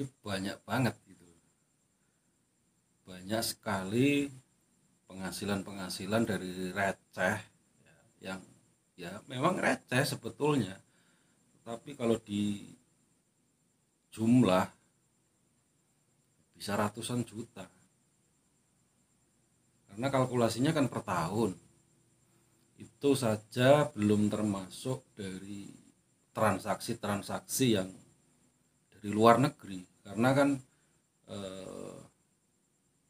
Jadi banyak banget gitu. Banyak sekali penghasilan dari receh ya, yang ya memang receh sebetulnya. Tapi kalau di jumlah bisa ratusan juta. Karena kalkulasinya kan per tahun. Itu saja belum termasuk dari transaksi-transaksi yang dari luar negeri. Karena kan eh,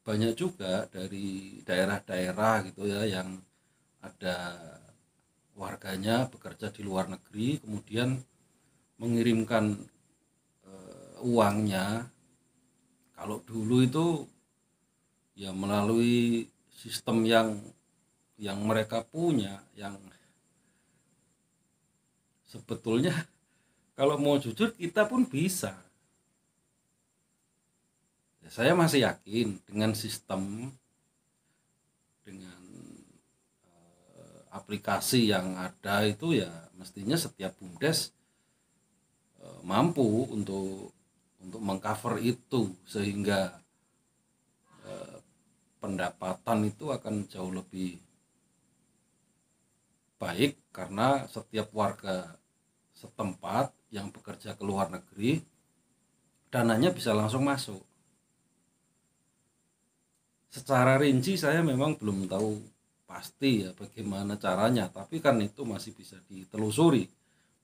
banyak juga dari daerah-daerah gitu ya yang ada warganya bekerja di luar negeri kemudian mengirimkan uangnya. Kalau dulu itu ya melalui sistem yang mereka punya yang sebetulnya kalau mau jujur kita pun bisa. Ya, saya masih yakin dengan sistem dengan aplikasi yang ada itu ya mestinya setiap BUMDes mampu untuk mengcover itu sehingga pendapatan itu akan jauh lebih baik karena setiap warga setempat yang bekerja ke luar negeri dananya bisa langsung masuk. Secara rinci saya memang belum tahu pasti ya bagaimana caranya, tapi kan itu masih bisa ditelusuri,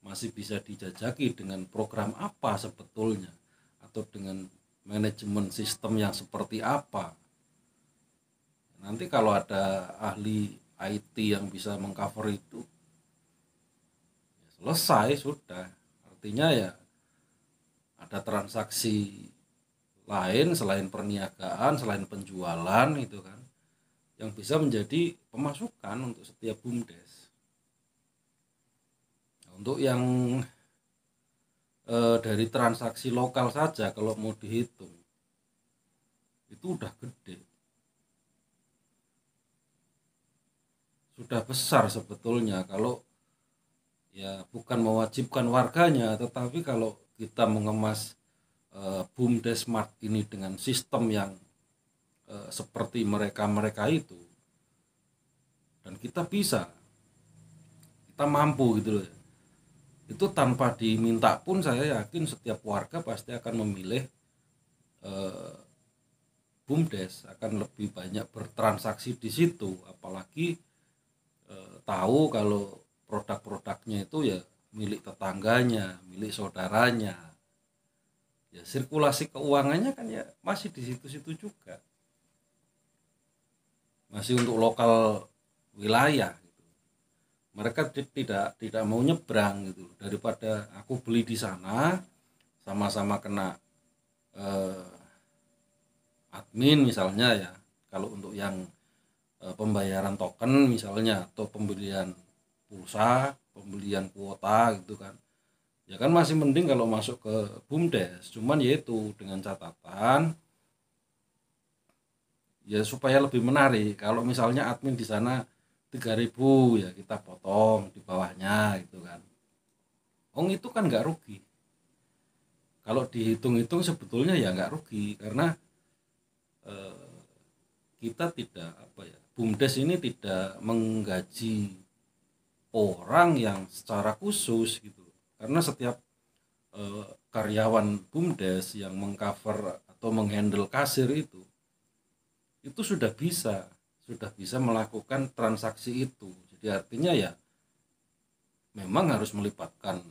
masih bisa dijajaki dengan program apa sebetulnya atau dengan manajemen sistem yang seperti apa. Nanti kalau ada ahli IT yang bisa mengcover itu, ya selesai sudah. Artinya ya ada transaksi lain selain perniagaan, selain penjualan itu kan, yang bisa menjadi pemasukan untuk setiap BUMDes. Nah, untuk yang dari transaksi lokal saja kalau mau dihitung itu udah gede, sudah besar sebetulnya kalau ya bukan mewajibkan warganya, tetapi kalau kita mengemas BUMDes Smart ini dengan sistem yang seperti mereka itu, dan kita mampu gitu loh. Itu tanpa diminta pun saya yakin setiap warga pasti akan memilih BUMDes, akan lebih banyak bertransaksi di situ, apalagi tahu kalau produk-produknya itu ya milik tetangganya, milik saudaranya. Ya sirkulasi keuangannya kan ya masih di situ-situ juga. Masih untuk lokal wilayah gitu. Mereka tidak mau nyebrang gitu. Daripada aku beli di sana sama-sama kena admin misalnya ya. Kalau untuk yang pembayaran token misalnya atau pembelian pulsa, pembelian kuota gitu kan. Ya kan masih mending kalau masuk ke BUMDes. Cuman yaitu dengan catatan ya supaya lebih menarik. Kalau misalnya admin di sana 3.000 ya kita potong di bawahnya gitu kan. Itu kan nggak rugi. Kalau dihitung-hitung sebetulnya ya nggak rugi karena kita tidak BUMDes ini tidak menggaji orang yang secara khusus gitu. Karena setiap karyawan BUMDes yang mengcover atau menghandle kasir itu sudah bisa melakukan transaksi itu. Jadi artinya ya memang harus melibatkan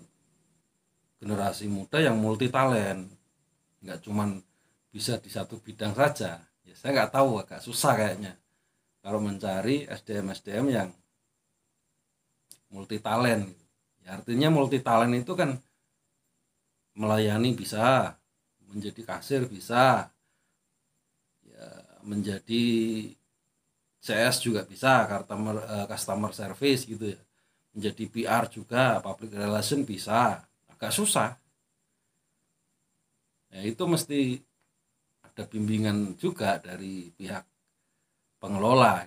generasi muda yang multi talent, nggak cuman bisa di satu bidang saja. Ya saya nggak tahu, agak susah kayaknya kalau mencari SDM yang multi talent. Ya artinya multi talent itu kan melayani bisa, menjadi kasir bisa, ya menjadi CS juga bisa, customer service gitu ya, menjadi PR juga, public relation bisa. Agak susah ya, itu mesti ada bimbingan juga dari pihak pengelola.